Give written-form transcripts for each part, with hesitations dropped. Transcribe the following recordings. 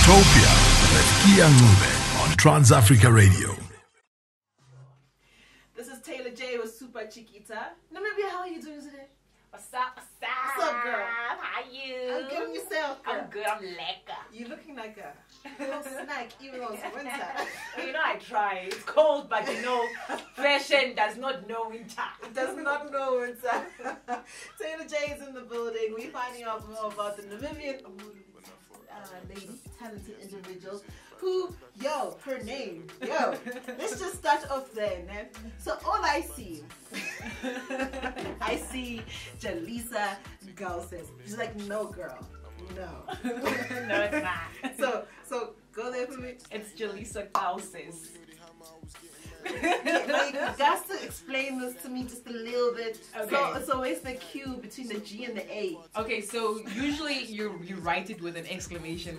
Utopia with Kea Ncube on Trans Africa Radio. This is Taylor Jaye with Super Chiquita. Namibia, how are you doing today? What's up? What's up, girl? How you? I'm good on yourself, girl. I'm good. I'm lekker. You're looking like a little snack, even though it's winter. You know, I try. It's cold, but you know, fashion does not know winter. It does not know winter. Taylor Jaye is in the building. We're finding out more about the Namibian lady, talented individual who, her name, let's just start off there, man. So all I see Jalisa Gauses. She's like, no, girl, no. No, it's not. So go there for me. It's Jalisa Gauses. Like, you got to explain this to me just a little bit. Okay. So where's the Q between the G and the A? Okay, so usually you write it with an exclamation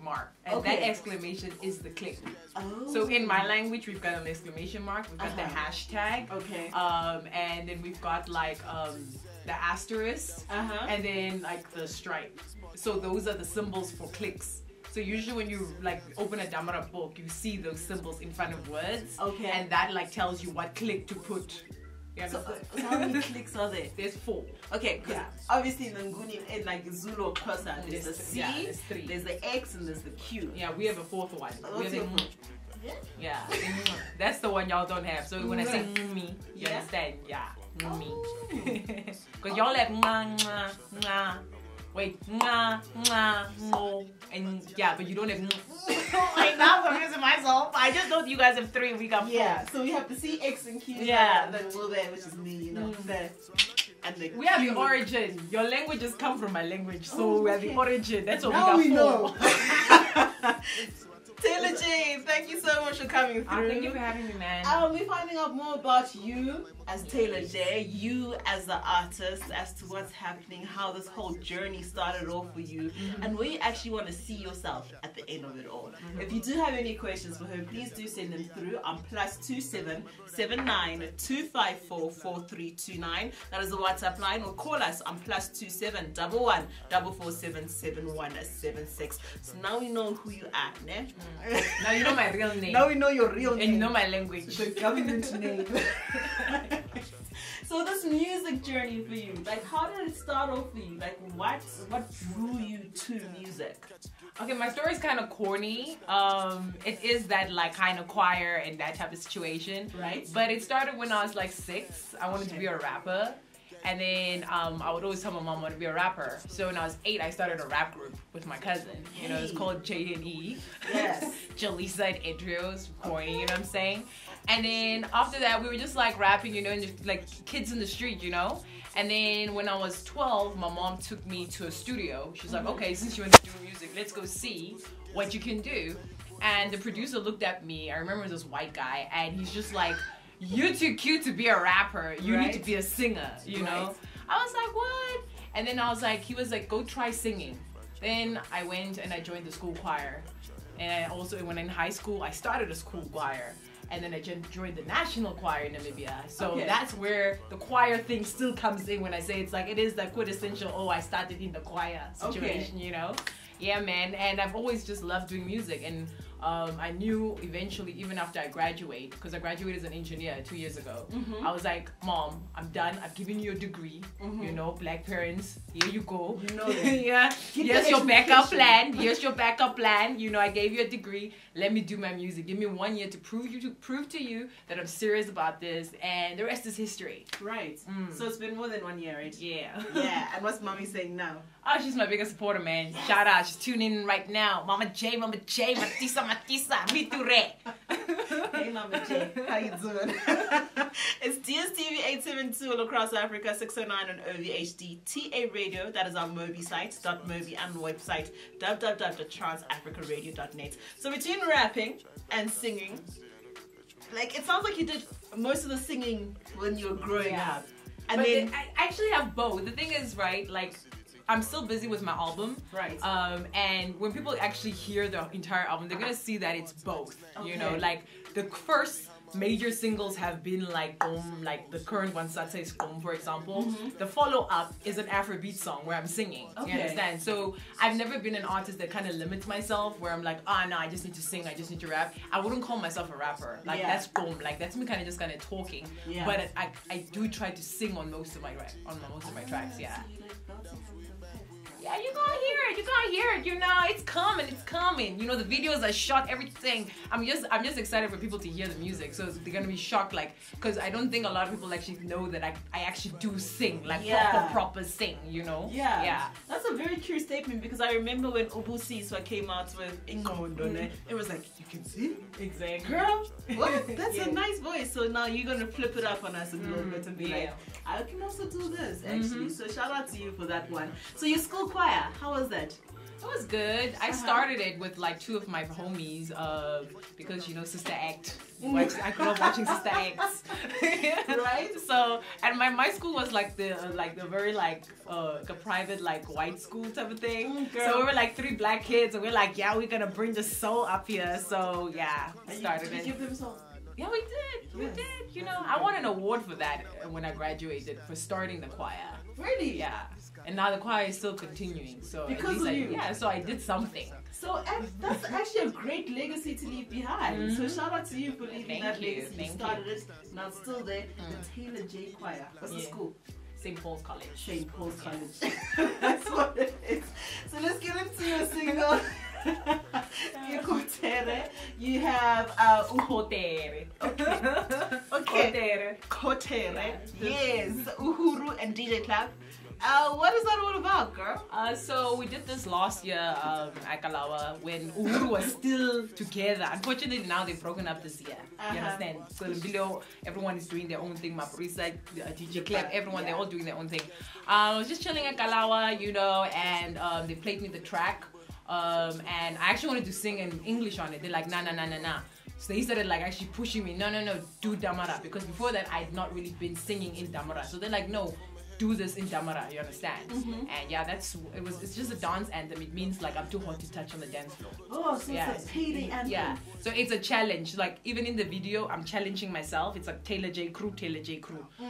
mark, and that exclamation is the click. Oh. So in my language, we've got an exclamation mark, we've got the hashtag, okay, and then we've got the asterisk, and then the stripe. So those are the symbols for clicks. So usually when you open a Damara book, you see those symbols in front of words, and that tells you what click to put. So how many clicks are there? There's 4. Okay, because obviously in Nguni, in Zulu or Xhosa, there's the C, there's 3. There's the X, and there's the Q. Yeah, we have a 4th one. We have a Yeah. That's the one y'all don't have. So when I say me, you understand? Yeah, me. Because y'all have wait, mo, and but you don't have. Now I'm using myself. I just know you guys have 3 and we got 4. Yeah, so we have the C, X, and Q. Yeah, and then we'll there, which is me, you know. And the we have the origin. Your languages come from my language, so we have the origin. That's what now we got 4. Know. Taylor Jaye, thank you so much for coming through. Thank you for having me, man. We're finding out more about you as Taylor Jaye, you as the artist, as to what's happening, how this whole journey started off for you, and where you actually want to see yourself at the end of it all. If you do have any questions for her, please do send them through on +27 79 254 4329. That is the WhatsApp line, or call us on +27 11 447 7176. So now we know who you are, ne? Now you know my real name. Now we know your real name. And you know my language. The government name. So this music journey for you, how did it start off for you? What drew you to music? Okay, my story is kind of corny. It is that kind of choir and that type of situation. Right. But it started when I was 6. I wanted to be a rapper. And then I would always tell my mom I wanted to be a rapper. So when I was 8, I started a rap group with my cousin. You know, it's called J&E. Yes. Jalisa and Idris, corny, you know what I'm saying? And then after that, we were just rapping, you know, and just kids in the street, you know? And then when I was 12, my mom took me to a studio. She's like, okay, since you want to do music, let's go see what you can do. And the producer looked at me. I remember this white guy, and he's just like, you're too cute to be a rapper. You need to be a singer, you know? I was like, what? And then he was like, go try singing. Then I went and I joined the school choir. And I also, when in high school, I started a school choir. And then I joined the national choir in Namibia. So that's where the choir thing still comes in when I say it is the quintessential, I started in the choir situation, you know? Yeah, man. And I've always just loved doing music. And I knew eventually, even after I graduate, because I graduated as an engineer 2 years ago, I was like, Mom, I'm done. I've given you a degree. You know, black parents, here you go. You know that. Yeah. Here's your backup plan. Here's your backup plan. You know, I gave you a degree. Let me do my music. Give me 1 year to prove to you that I'm serious about this, and the rest is history. Right. So it's been more than 1 year, right? Yeah. Yeah. And what's mommy saying now? Oh, she's my biggest supporter, man. Shout out. She's tuning in right now. Mama J, Matisa, me too, re. Hey, Mama J. How you doing? It's DSTV 872 all across Africa, 609 on OVHD, TA Radio. That is our Mobi site, .mobi, and website, www.transafricaradio.net. So between rapping and singing, it sounds like you did most of the singing when you were growing up. And then I actually have both. The thing is, right, I'm still busy with my album. Right. And when people actually hear the entire album, they're gonna see that it's both. You know, the first major singles have been like the current one, Satay's for example, the follow-up is an Afrobeat song where I'm singing. Okay. You understand? So I've never been an artist that kind of limits myself where I'm like, no, I just need to sing, I just need to rap. I wouldn't call myself a rapper. Like that's boom. Like that's me kind of just kind of talking. Yeah. But I do try to sing on most of my tracks. Yeah. Yeah, you're gonna hear it, you know, it's coming. You know, the videos are shot, everything. I'm just excited for people to hear the music, so they're gonna be shocked, like, because I don't think a lot of people actually know that I actually do sing, like proper sing, you know? Yeah. That's a very true statement, because I remember when Ubusiswa came out with Ingondone, it was like, you can sing? Exactly. Girl, what? That's a nice voice. So now you're gonna flip it up on us a little bit and be like, I can also do this, actually. So shout out to you for that one. So your school choir, how was that? It was good. I started it with like 2 of my homies because, you know, Sister Act. I grew up watching Sister Act. Right? So, and my school was like the very like a private like white school type of thing. So we were like 3 black kids and we're like, yeah, we're gonna bring the soul up here. So yeah, started it. Did you give them soul? Yeah, we did. We did. You know, I won an award for that when I graduated for starting the choir. Really? Yeah. And now the choir is still continuing. So because of you. Yeah, so I did something. So that's actually a great legacy to leave behind. So shout out to you for leaving that legacy. You started it, now it's still there. The Taylor Jaye Choir. What's the school? St. Paul's College. St. Paul's College. That's what it is. So let's get into your single. You have Kotere. Okay. Kotere. Yes. Uhuru and DJ Clap. What is that all about, girl? So we did this last year at Kalawa when Uhuru was still together. Unfortunately, now they've broken up this year. You understand? So the video, everyone is doing their own thing. Maprisa, DJ Clap, everyone, they're all doing their own thing. I was just chilling at Kalawa, you know, and they played me the track. And I actually wanted to sing in English on it. They're like, nah. So they started like actually pushing me, no, do Damara. Because before that, I had not really been singing in Damara. So they're like, no, do this in Damara, you understand? And yeah, it's just a dance anthem. It means like I'm too hot to touch on the dance floor. Oh, so it's a payday anthem. Yeah, so it's a challenge. Like even in the video, I'm challenging myself. It's like Taylor Jaye crew.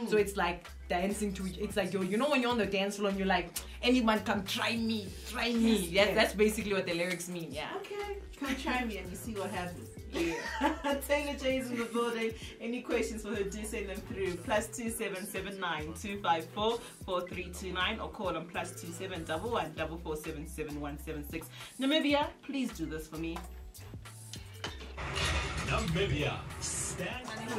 So it's like dancing to it. It's like, you know when you're on the dance floor and you're like, anyone come try me. That's basically what the lyrics mean, yeah. Okay, come try me and you see what happens. Yeah. Taylor Jaye's in the building. Any questions for her, do send them through +2779 254 4329 or call on +2711 4477176. Namibia, please do this for me. Namibia.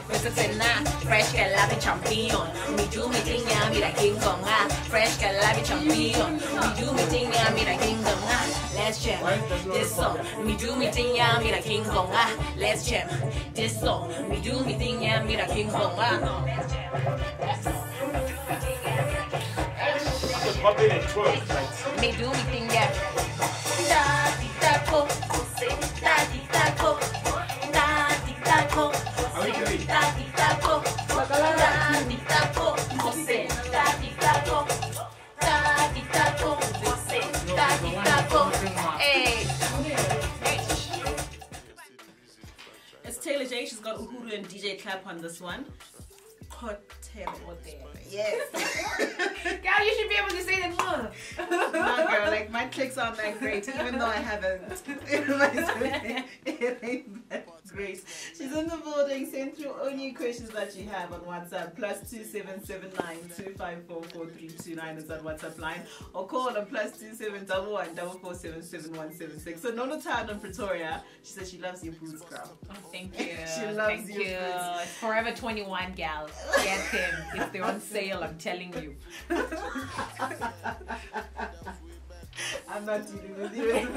Questa cena fresh che la champion. Mi giù mi tigna mira King Kong ah. Fresh che la champion. Mi giù mi tigna mira King Kong ah. Let's jam this song. Mi giù mi tigna mira King Kong ah. Let's jam this song. Mi giù mi tigna mira King Kong ah. Mi giù mi tigna. Da di da ko. Da di da ko. Da di da ko. It's Taylor Jaye. She's got Uhuru and DJ Clap on this one. Yes. Girl, you should be able to say that more. No, girl, like my clicks aren't that great, even though I haven't. It ain't that great. She's in the building. Send through any questions that you have on WhatsApp. +2779 254 4329 is that WhatsApp line, or call on +2711 4477176. So Nono Town in Pretoria, she says she loves your boots, girl. Oh, thank you. She loves your boots. Forever 21 gal. Get them. If they're on sale, I'm telling you. I'm not dealing with you.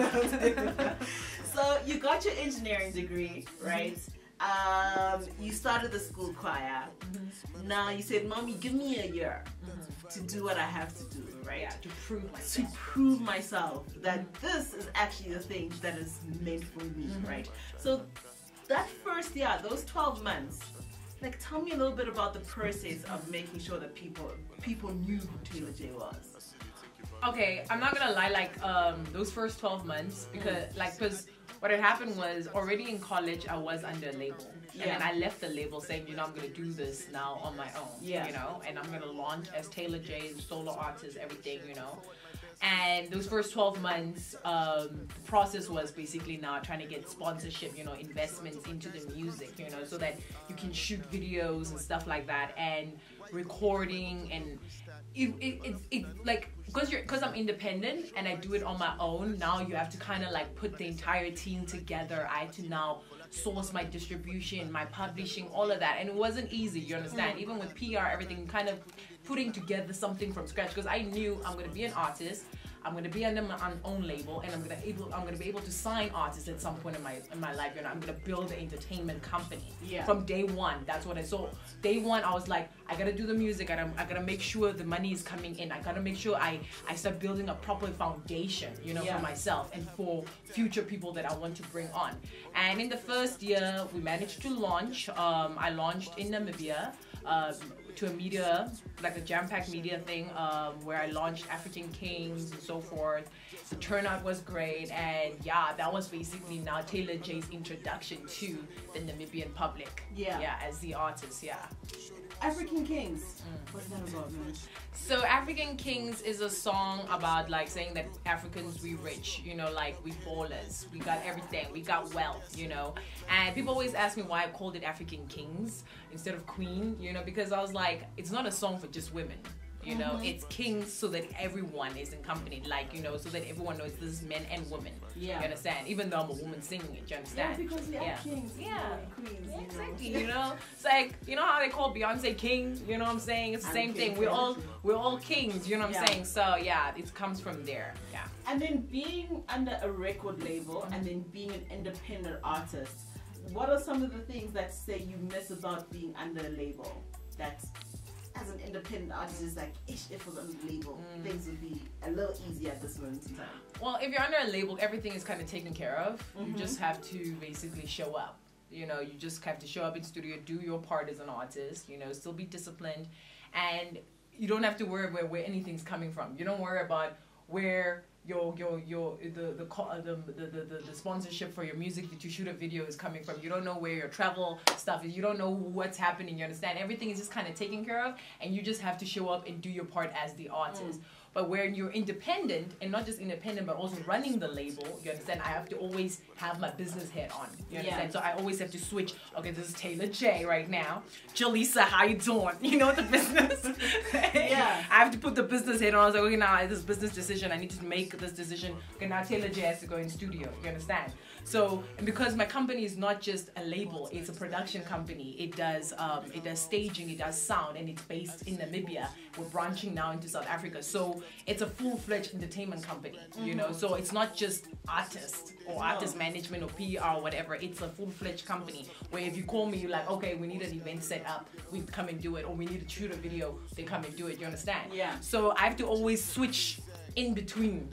So you got your engineering degree, right? You started the school choir. Now you said, Mommy, give me a year to do what I have to do, right? Yeah, to prove myself. To prove myself that this is actually the thing that is meant for me, right? So that first year, those 12 months, like, tell me a little bit about the process of making sure that people knew who Taylor Jaye was. Okay, I'm not gonna lie, like those first 12 months, because what had happened was already in college I was under a label. And then I left the label saying, you know, I'm gonna do this now on my own. You know, and I'm gonna launch as Taylor Jaye, solo artist, everything, you know. And those first 12 months, the process was basically now trying to get sponsorship, you know, investments into the music, you know, so that you can shoot videos and stuff like that, and recording, and it's like, because I'm independent and I do it on my own, now you have to kind of like put the entire team together. I had to now source my distribution, my publishing, all of that, and it wasn't easy, you understand? Even with PR, everything, kind of putting together something from scratch, because I knew I'm going to be an artist, I'm going to be under my own label, and I'm going to be able to sign artists at some point in my life. You know, I'm going to build an entertainment company from day one. That's what I saw. Day one, I was like, I got to do the music. I got to make sure the money is coming in. I got to make sure I start building a proper foundation, you know, for myself and for future people that I want to bring on. And in the first year, we managed to launch. I launched in Namibia. To a media, like a jam-packed media thing, where I launched African Kings and so forth. The turnout was great, and yeah, that was basically now Taylor Jaye's introduction to the Namibian public. Yeah, as the artist. African Kings. What's that about, man? So African Kings is a song about like saying that Africans, we rich, you know, like we ballers, we got everything, we got wealth, you know. And people always ask me why I called it African Kings instead of Queen, you know, because I was like, it's not a song for just women. You know, it's kings so that everyone is accompanied, like, you know, so that everyone knows this is men and women. You understand? Even though I'm a woman singing it, you understand? Yeah, because we are kings. Queens. Yeah, exactly. You know, it's like, you know how they call Beyonce king? You know what I'm saying? It's the same thing. We're all kings. You know what I'm saying? So yeah, it comes from there. Yeah. And then being under a record label and then being an independent artist, what are some of the things that say you miss about being under a label? That's, as an independent artist, is like, if it was on the label, things would be a little easier at this moment in time. Well, if you're under a label, everything is kind of taken care of. You just have to basically show up. You know, you just have to show up in studio, do your part as an artist, you know, still be disciplined, and you don't have to worry where anything's coming from. You don't worry about where the sponsorship for your music that you shoot a video is coming from. You don't know where your travel stuff is. You don't know what's happening. You understand? Everything is just kind of taken care of, and you just have to show up and do your part as the artist. But when you're independent, and not just independent, but also running the label, you understand, I have to always have my business head on. You understand? So I always have to switch. Okay, this is Taylor Jaye right now. Jaleesa, how you doing? You know, the business. I have to put the business head on. I was like, okay, now this business decision, I need to make this decision. Okay, now Taylor Jaye has to go in studio. You understand? So, and because my company is not just a label, it's a production company. It does staging, it does sound, and it's based in Namibia. We're branching now into South Africa. So it's a full-fledged entertainment company, you know. So it's not just artist or artist management or PR or whatever. It's a full-fledged company where if you call me, you're like, okay, we need an event set up, we come and do it, or we need to shoot a video, they come and do it. You understand? Yeah. So I have to always switch in between.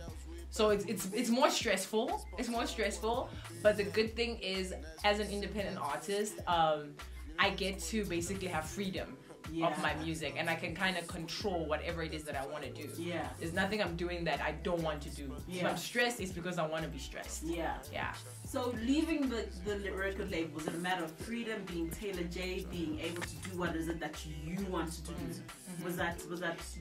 So it's more stressful. It's more stressful, but the good thing is, as an independent artist, I get to basically have freedom of my music, and I can kind of control whatever it is that I want to do. There's nothing I'm doing that I don't want to do. If I'm stressed, it's because I want to be stressed. So leaving the record label, was it a matter of freedom, being Taylor Jaye, being able to do what is it that you wanted to do? Was that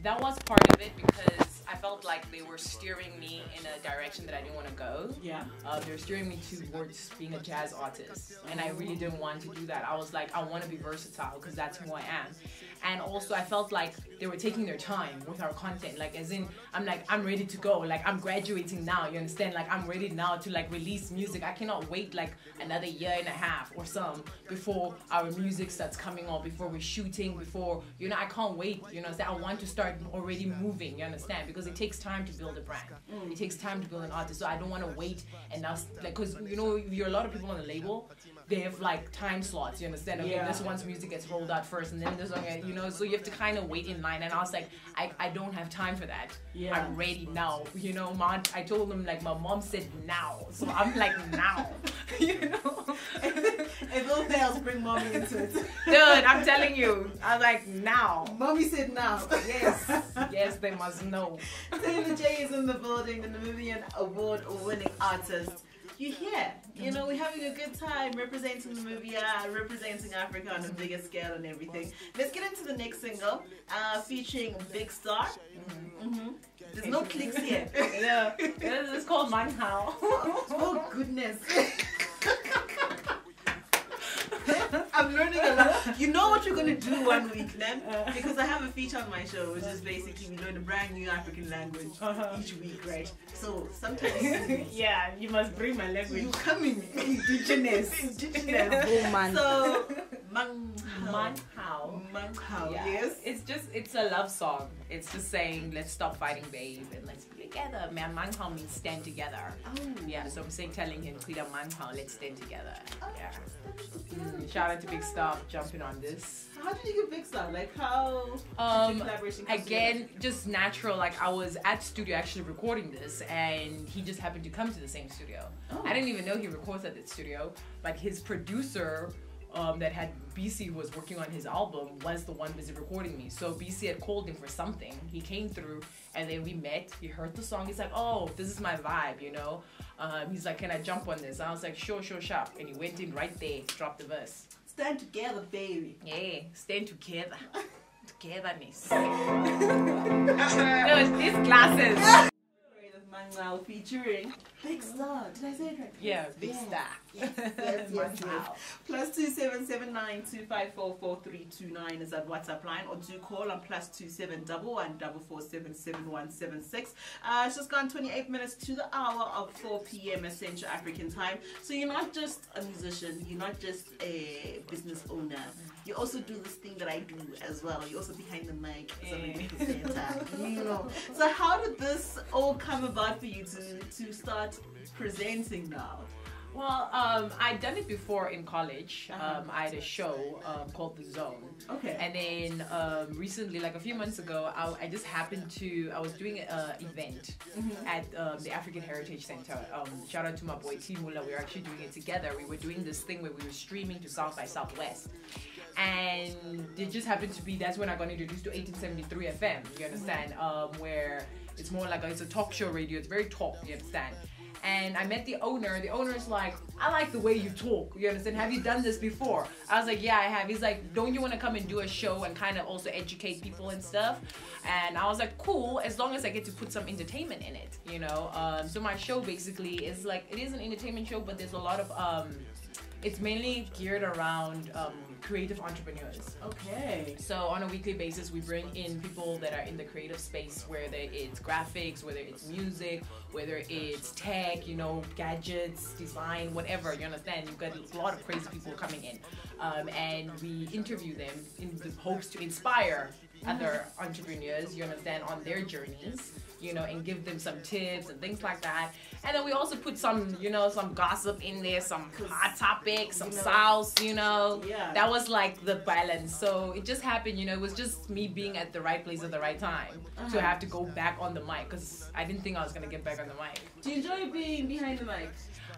That was part of it, because I felt like they were steering me in a direction that I didn't want to go. They were steering me towards being a jazz artist, and I really didn't want to do that. I was like, I want to be versatile because that's who I am. And also I felt like they were taking their time with our content, like as in, I'm ready to go, like I'm graduating now, you understand, like I'm ready now to like release music. I cannot wait like another year and a half or some before our music starts coming on, before we're shooting, before, you know, I can't wait, you know, I want to start already moving, you understand, because it takes time to build a brand. It takes time to build an artist, so I don't want to wait and now, like, because you know, you're a lot of people on the label, they have like time slots, you understand? Okay, this one's music gets rolled out first, and then this one, you know, so you have to kind of wait in line. And I was like, I don't have time for that. Yeah. I'm ready now, you know. I told him, like, my mom said now, so I'm like, now, you know. If all fails, bring mommy into it. Dude, I'm telling you, I was like, now. Mommy said now. Yes, yes, they must know. Taylor Jaye is in the building, the Namibian award-winning artist. You're here. You know, we're having a good time representing Namibia, representing Africa on a bigger scale and everything. Let's get into the next single, featuring Big Star. There's no clicks here. Yeah, it's called Mine How. Oh, goodness. I'm learning a lot. You know what you're going to do one week then? Because I have a feature on my show, which is basically we learn a brand new African language each week, right? So sometimes... Yeah, you must bring my language. You're coming. Indigenous. Woman. So, Manhao. Manhao, Yeah. yes. It's a love song. It's just saying, let's stop fighting, babe, and let's be together. Man, Manhao means stand together. Oh. Yeah, so I'm saying, telling him, Kuida Manhao, let's stand together. Oh, Yeah. that's Shout out to Big Star for jumping on this. How did you get Big Star? Like, how did your collaboration come Again, just natural. Like, I was at studio actually recording this, and he just happened to come to the same studio. Oh. I didn't even know he records at that studio. Like, his producer that had BC, who was working on his album, was the one busy recording me. So BC had called him for something. He came through, and then we met. He heard the song. He's like, oh, this is my vibe, you know. He's like, can I jump on this? I was like, sure, sharp. And he went in right there, dropped the verse. Stand together, baby. Yeah, stand together. Togetherness. No, it's these glasses. Manhao featuring Big Star. Did I say it right? Yeah, Big Yes. Star. Yes. Manhao. Plus 277925444329 is that WhatsApp line, or do call on plus 271144477176. It's just gone 28 minutes to the hour of 4 p.m. at Central African time. So you're not just a musician, you're not just a business owner. You also do this thing that I do as well. You're also behind the mic as a presenter. You know. So how did this all come about for you to start presenting now? Well, I'd done it before in college. I had a show called The Zone. Okay. And then recently, like a few months ago, I just happened to, I was doing an event at the African Heritage Center. Shout out to my boy T Mula. We were actually doing it together. We were doing this thing where we were streaming to South by Southwest. And it just happened to be, that's when I got introduced to 1873 FM, you understand? Where it's more like it's a talk show radio. It's very talk, you understand? And I met the owner. The owner's like, I like the way you talk, you understand? Have you done this before? I was like, yeah, I have. He's like, don't you want to come and do a show and kind of also educate people and stuff? And I was like, cool, as long as I get to put some entertainment in it, you know? So my show basically is like, it is an entertainment show, but there's a lot of, it's mainly geared around creative entrepreneurs. Okay. So on a weekly basis, we bring in people that are in the creative space, whether it's graphics, whether it's music, whether it's tech, you know, gadgets, design, whatever, you understand? You've got a lot of crazy people coming in. And we interview them in the hopes to inspire other entrepreneurs, you understand, on their journeys, you know, and give them some tips and things like that. And then we also put some, you know, some gossip in there, some hot topics, some sauce, you know. Yeah. That was like the balance. So it just happened, you know, it was just me being at the right place at the right time to have to go back on the mic, because I didn't think I was going to get back on the mic. Do you enjoy being behind the mic?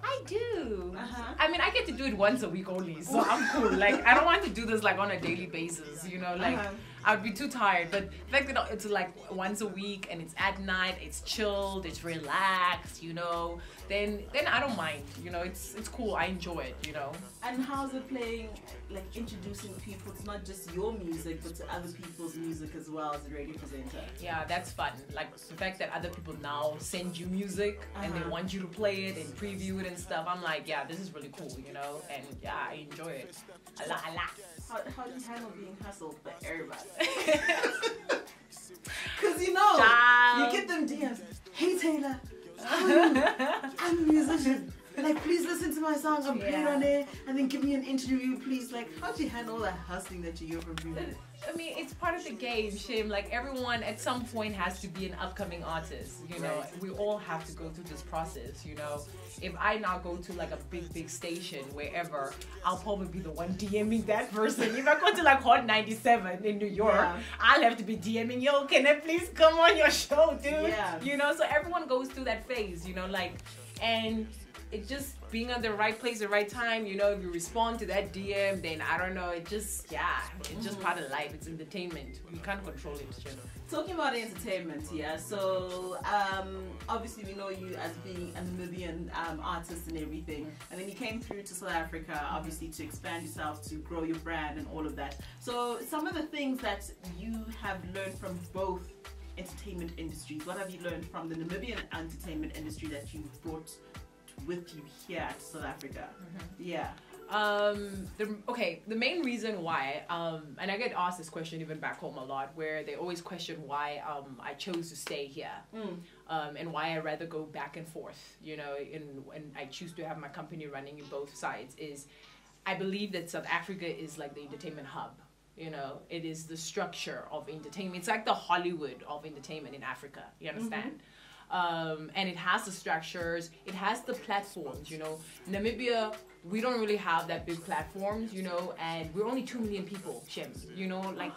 I do. I mean, I get to do it once a week only, so I'm cool. Like, I don't want to do this like on a daily basis, you know, like I would be too tired. But the fact that it's like once a week and it's at night, it's chilled, it's relaxed, you know, then I don't mind, you know, it's cool. I enjoy it, you know. And how's it playing, like introducing people to not just your music, but to other people's music as well as a radio presenter? Yeah, that's fun. Like the fact that other people now send you music and they want you to play it and preview it and stuff. I'm like, yeah, this is really cool, you know, and yeah, I enjoy it a lot. How do you handle being hustled by everybody? Because you know, Child. you get them DMs. Hey Taylor, I'm a musician. like, please listen to my song, I'm playing on it, and then give me an interview, please. Like, how do you handle all that hustling that you hear from people? I mean, it's part of the game, Shim. Like, everyone at some point has to be an upcoming artist, you know. Right. We all have to go through this process, you know. If I now go to like a big station, wherever, I'll probably be the one DMing that person. If I go to like Hot 97 in New York, I'll have to be DMing, yo, can I please come on your show, dude? Yeah. You know, so everyone goes through that phase, you know, like, and it just being at the right place at the right time, you know, if you respond to that DM, then I don't know, it just, it's just part of life. It's entertainment. You can't control it, Jim. Talking about entertainment, so obviously we know you as being a Namibian artist and everything, and then you came through to South Africa, obviously to expand yourself, to grow your brand and all of that. So some of the things that you have learned from both entertainment industries, what have you learned from the Namibian entertainment industry that you've brought with you here to South Africa? The main reason why, and I get asked this question even back home a lot, where they always question why I chose to stay here, and why I rather go back and forth, you know, and I choose to have my company running in both sides, is I believe that South Africa is like the entertainment hub. You know, it is the structure of entertainment. It's like the Hollywood of entertainment in Africa. You understand? And it has the structures, it has the platforms, you know. Namibia, we don't really have that big platforms, you know, and we're only 2 million people, Shem, you know, like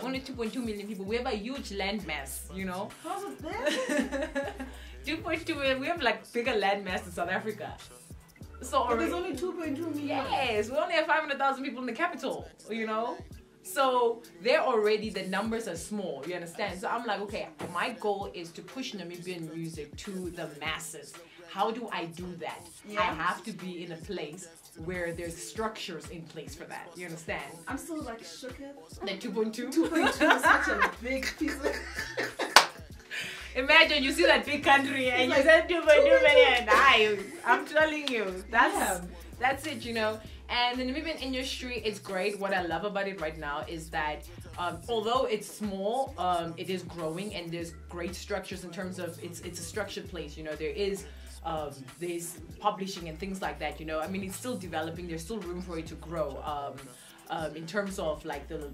only 2.2 million people. We have a huge landmass, you know. How's it there? 2.2 million, we have like bigger landmass in South Africa. So but there's only 2.2 million. Yes, we only have 500,000 people in the capital, you know. So they're already, the numbers are small, you understand? So I'm like, okay, my goal is to push Namibian music to the masses. How do I do that? I have to be in a place where there's structures in place for that. You understand? I'm still like shook. Like 2.2? 2.2 is such a big piece of... Imagine you see that big country and you said 2.2 million. I'm telling you, that's it, you know. And the Namibian industry is great. What I love about it right now is that although it's small, it is growing, and there's great structures in terms of it's a structured place. You know, there's publishing and things like that. You know, I mean, it's still developing. There's still room for it to grow. In terms of like the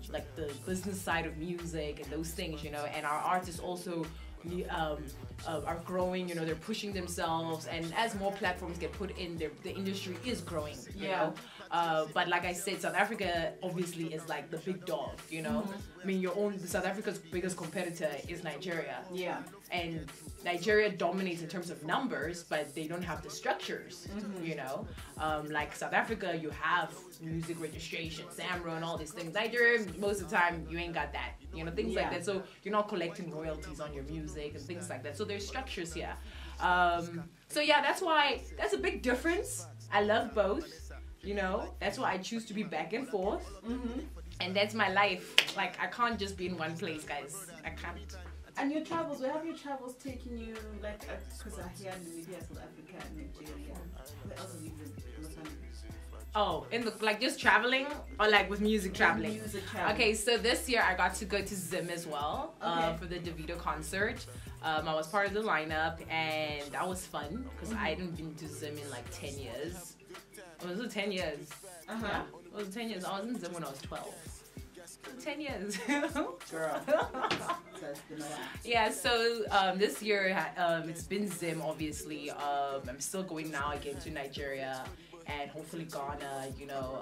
business side of music and those things. You know, and our artists also are growing, you know, they're pushing themselves, and as more platforms get put in, the industry is growing, you know. But like I said, South Africa obviously is like the big dog, you know. I mean, South Africa's biggest competitor is Nigeria. And Nigeria dominates in terms of numbers, but they don't have the structures, you know. Like South Africa, you have music registration, SAMRO and all these things. Nigeria, most of the time, you ain't got that, you know, things like that. So you're not collecting royalties on your music and things like that. So there's structures here. So yeah, that's a big difference. I love both, you know. That's why I choose to be back and forth. And that's my life. Like, I can't just be in one place, guys. I can't. And your travels, where have your travels taken you, like, because I hear Namibia, South Africa, and Nigeria. Where else have you been? Oh, like just traveling, or like with music traveling? Music traveling. Okay, so this year I got to go to Zim as well, for the Davido concert. I was part of the lineup, and that was fun, because I hadn't been to Zim in like 10 years. Was it 10 years? Yeah, it was 10 years. I was in Zim when I was 12. 10 years. Girl. That's been a while. Yeah, so this year it's been Zim, obviously. I'm still going now again to Nigeria and hopefully Ghana, you know.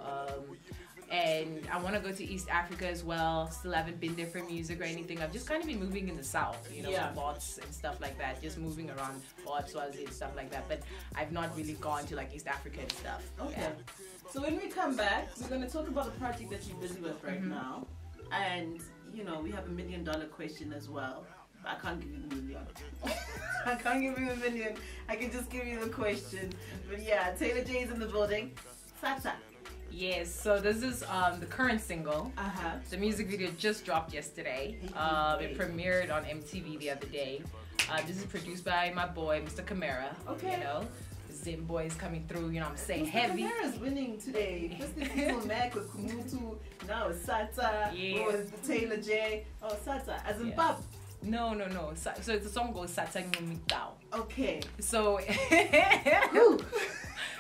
And I want to go to East Africa as well. Still haven't been there for music or anything. I've just kind of been moving in the south, you know, with bots and stuff like that. Just moving around bots, Swazi and stuff like that. But I've not really gone to like East Africa and stuff. Okay. Yeah. So when we come back, we're going to talk about the project that you're busy with right now. And, you know, we have $1 million question as well. I can't give you the million. I can't give you $1 million. I can just give you the question. But yeah, Taylor Jaye's in the building. Sata. Yes, so this is the current single. The music video just dropped yesterday. It premiered on MTV the other day. This is produced by my boy, Mr. Camara. Okay. You know, Zim boy is coming through, you know what I'm saying? Mr. Heavy. Camara's winning today. First the season Mac with Kumutu. Now it's Sata. Yeah. What was the Taylor Jaye? Oh, Sata. As in Pop. No. So the song goes Sata Ncube. Okay. So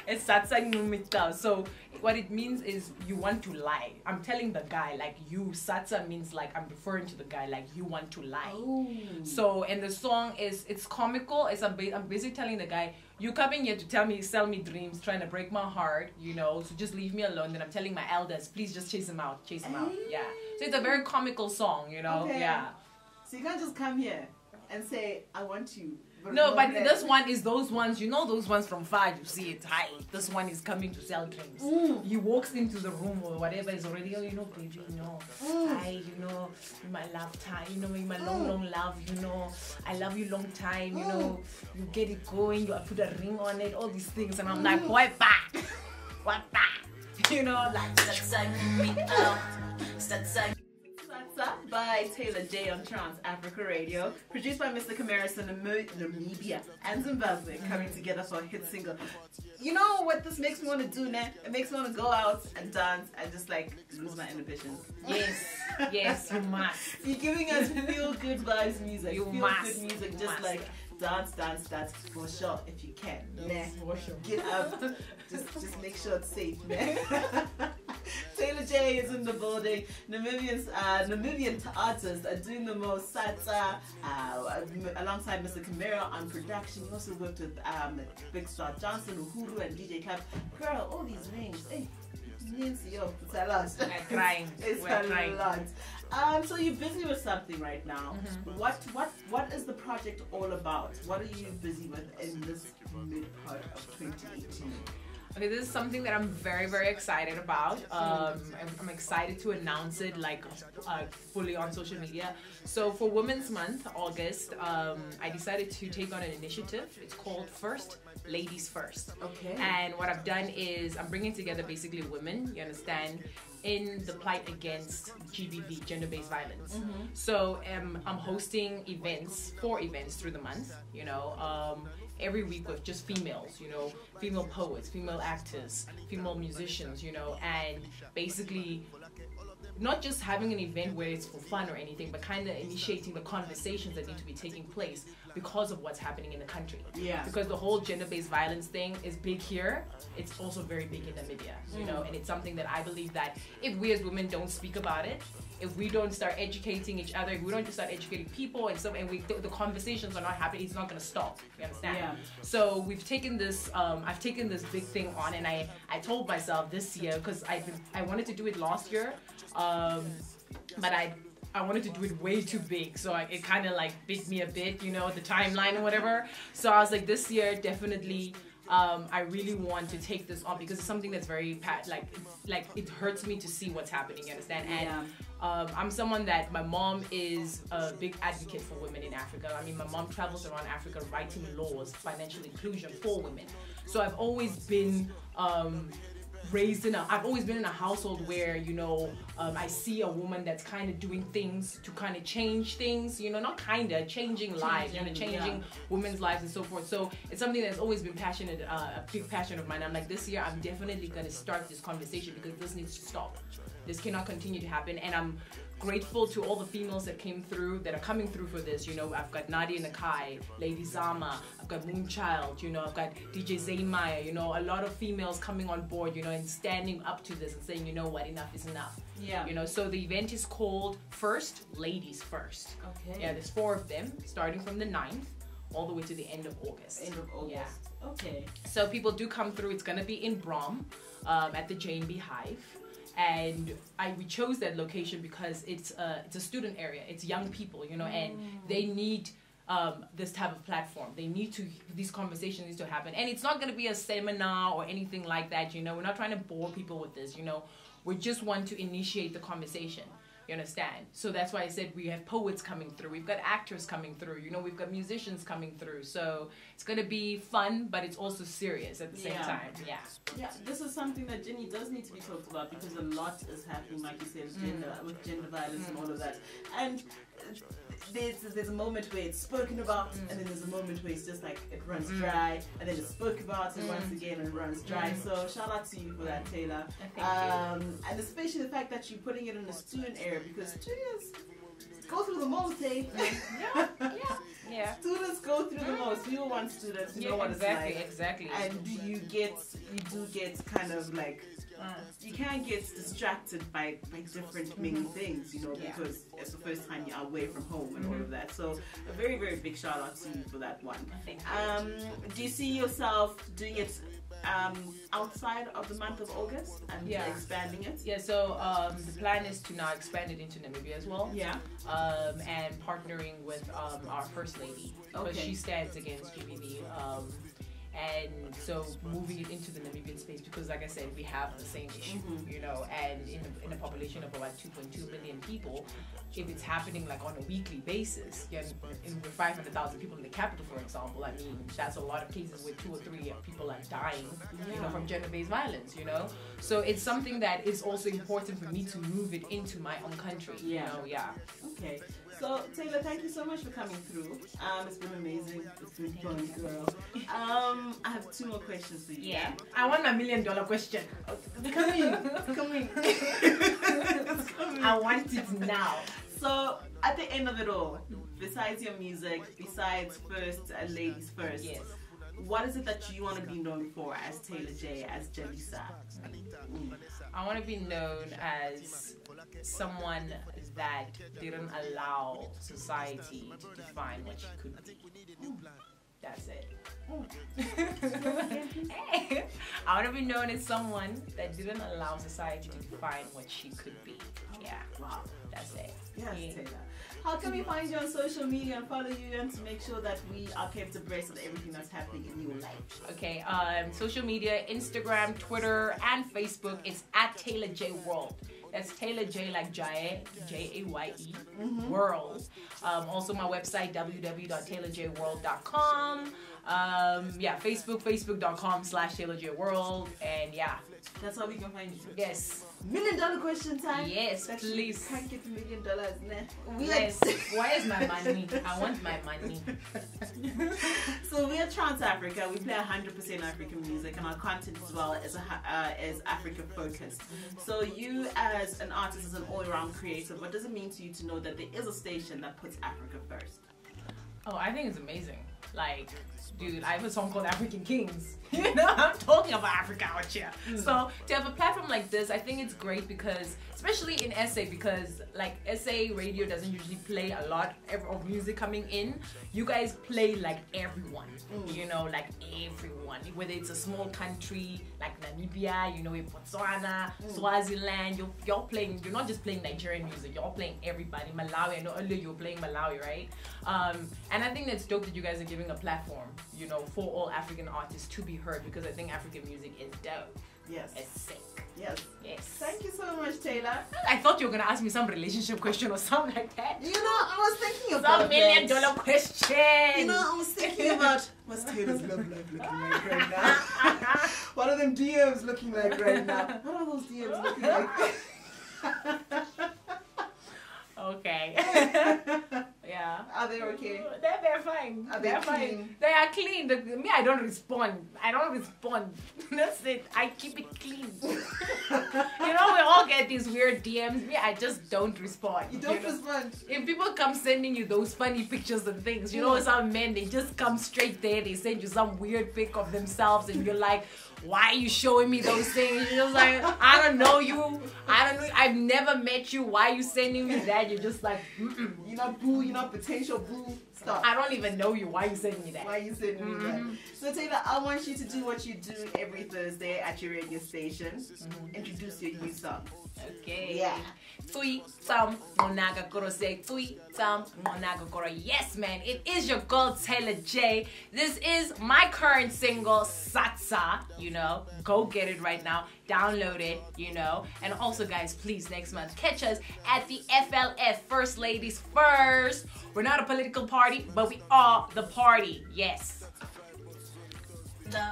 It's satsang numita. So what it means is you want to lie. I'm telling the guy, like, you, satsa means like I'm referring to the guy, like you want to lie. Oh. So, and the song it's comical. I'm basically telling the guy, you coming here to sell me dreams, trying to break my heart, you know, so just leave me alone. Then I'm telling my elders, please just chase him out. Yeah. So it's a very comical song, you know. Okay. Yeah. So you can't just come here and say, I want you. No, but this one is those ones, you know, those ones from far, you see it. Hi, this one is coming to sell dreams. He walks into the room or whatever, is already, oh, you know, baby, you know, hi, you know, in my love time, you know, in my long love, you know, I love you long time, you know, you get it going, you put a ring on it, all these things, and I'm like, what back? What back? You know, like, Satsa by Taylor Jaye on Trans Africa Radio, produced by Mr. Camarison in Namibia and Zimbabwe, coming together for a hit single. You know what this makes me want to do now? It makes me want to go out and dance and just like lose my inhibitions. Yes, you must. You're giving us feel good vibes music. You feel must. good music, just like dance for sure if you can. For sure. Get up. Just make sure it's safe, man. Taylor Jaye is in the building. Namibian artists are doing the most. Satsa, alongside Mr. Camaro on production. He also worked with Big Star Johnson, Uhuru, and DJ Cap. Girl, all these names. Hey, it's a lot. We're trying. It's a lot. So you're busy with something right now. What is the project all about? What are you busy with in this mid part of 2018? Okay, this is something that I'm very, very excited about. I'm excited to announce it like fully on social media. So for Women's Month, August, I decided to take on an initiative. It's called First Ladies First. Okay. And what I've done is I'm bringing together basically women, you understand, in the plight against GBV, gender-based violence. So I'm hosting events, 4 events through the month, you know, every week with just females, you know, female poets, female actors, female musicians, you know, and basically not just having an event where it's for fun or anything, but kind of initiating the conversations that need to be taking place because of what's happening in the country. Yeah. Because the whole gender-based violence thing is big here. It's also very big in Namibia, you know, and it's something that I believe that if we as women don't speak about it, if we don't start educating each other, if we don't just start educating people, and the conversations are not happening, it's not going to stop. You understand? Yeah. So we've taken this. I've taken this big thing on, and I told myself this year, because I wanted to do it last year, but I wanted to do it way too big, so it kind of like bit me a bit, you know, the timeline or whatever. So I was like, this year definitely. I really want to take this on because it's something that's very like it hurts me to see what's happening, you understand? And I'm someone that my mom is a big advocate for women in Africa. I mean, my mom travels around Africa writing laws, financial inclusion for women. So I've always been I've always been in a household where, you know, I see a woman that's kind of doing things to kind of change things, you know, not kind of, changing lives, you know, changing women's lives and so forth. So it's something that's always been passionate, a big passion of mine. I'm like, this year I'm definitely going to start this conversation because this needs to stop. This cannot continue to happen. And I'm grateful to all the females that came through, that are coming through for this. You know, I've got Nadia Nakai, Lady Zama, I've got Moonchild, you know, I've got DJ Zaymaya, you know, a lot of females coming on board, you know, and standing up to this and saying, you know what, enough is enough. Yeah. You know, so the event is called First Ladies First. Okay. Yeah, there's 4 of them, starting from the 9th all the way to the end of August. End of August. Yeah. Okay. So people do come through. It's gonna be in Brom, at the J&B Hive. And we chose that location because it's a student area. It's young people, you know, and they need this type of platform. These conversations need to happen. And it's not going to be a seminar or anything like that, you know. We're not trying to bore people with this, you know. We just want to initiate the conversation. You understand? So that's why I said we have poets coming through. We've got actors coming through. You know, we've got musicians coming through. So it's going to be fun, but it's also serious at the same time. Yeah. Yeah, this is something that Jenny does need to be talked about because a lot is happening, like you said, with gender violence and all of that. And there's a moment where it's spoken about, and then there's a moment where it's just like it runs dry, and then it's spoken about, and once again it runs dry. So shout out to you for that, Taylor. And especially the fact that you're putting it in a student area, because students go through the most, hey? Yeah. Students go through the most. We all want students. You know what it's like. Exactly. And you do get kind of like, you can get distracted by different many things, you know, because it's the first time you're away from home and all of that. So a very, very big shout out to you for that one. Do you see yourself doing it outside of the month of August and expanding it? Yeah, so the plan is to now expand it into Namibia as well. Yeah. And partnering with our First Lady, because she stands against GBV. And so moving it into the Namibian space, because like I said, we have the same issue, you know, and in a population of about 2.2 million people, if it's happening like on a weekly basis, with 500,000 people in the capital, for example, I mean, that's a lot of cases where 2 or 3 people are dying, you know, from gender-based violence, you know. So it's something that is also important for me to move it into my own country, you know, Okay. So, Taylor, thank you so much for coming through. It's been amazing. It's been fun, girl. I have 2 more questions for you. Yeah. I want my $1 million question. Come in. I want it now. So, at the end of it all, besides your music, besides First and Ladies First, what is it that you want to be known for as Taylor Jaye, as Jalisa? I want to be known as someone that didn't allow society to define what she could be. That's it. I want to be known as someone that didn't allow society to define what she could be. Yeah. Wow. That's it. Yes, Taylor. How can we find you on social media and follow you and to make sure that we are kept abreast of everything that's happening in your life? Okay, social media, Instagram, Twitter, and Facebook, it's at Taylor Jaye World. That's Taylor Jaye like Jaye, Jaye, World. Also my website, www.taylorjworld.com. Facebook, facebook.com/TaylorJayeWorld. And that's how we can find you. Yes. $1 million question time. Yes, please. Can't get $1 million. Yes. Why is my money? I want my money. So we are Trans Africa. We play 100% African music, and our content as well is Africa focused. So you, as an artist, as an all-around creator, what does it mean to you to know that there is a station that puts Africa first? Oh, I think it's amazing. Like, dude, I have a song called African Kings. You know, I'm talking about Africa out here. So to have a platform like this, I think it's great because, especially in SA, because like SA radio doesn't usually play a lot of music coming in. You guys play like everyone, you know, like everyone. Whether it's a small country like Namibia, you know, in Botswana, Swaziland, you're playing. You're not just playing Nigerian music. You're playing everybody. Malawi, I know earlier you were playing Malawi, right? And I think that's dope that you guys are giving a platform, you know, for all African artists to be heard, because I think African music is dope. Yes. It's sick. Yes. Yes. Thank you so much, Taylor. I thought you were gonna ask me some relationship question or something like that. You know, I was thinking about $1 million question. You know, I was thinking about what's Taylor's love life looking like right now. What are them DMs looking like right now? What are those DMs looking like? Okay. Yeah. Are they okay? They're fine. Are they They're clean? fine. They are clean. Me, I don't respond. That's it. I keep it clean. You know, we all get these weird DMs. Me, I just don't respond. You don't respond. If people come sending you those funny pictures and things, you know, some men, they just come straight there. They send you some weird pic of themselves and you're like, why are you showing me those things? You're just like, I don't know you. I don't know. I've never met you. Why are you sending me that? You're just like, You're not boo. You're not potential boo. Stop. I don't even know you. Why are you sending me that? Why are you sending me that? So Taylor, I want you to do what you do every Thursday at your radio station. Introduce your new song. Okay. Yeah. Tui tam monaga koro say tui tam monaga koro. Yes, man. It is your girl Taylor Jaye. This is my current single, Satsa. You know, go get it right now. Download it. You know, and also, guys, please next month catch us at the FLF, First Ladies First. We're not a political party, but we are the party. Yes. That's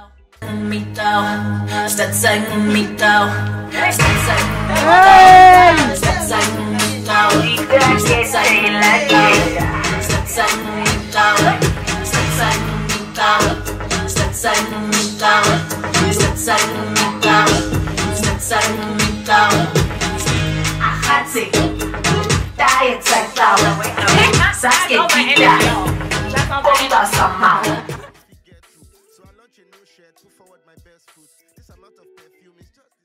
conquer somehow. So I launch a new shirt, put forward my best foot. This amount of perfume is just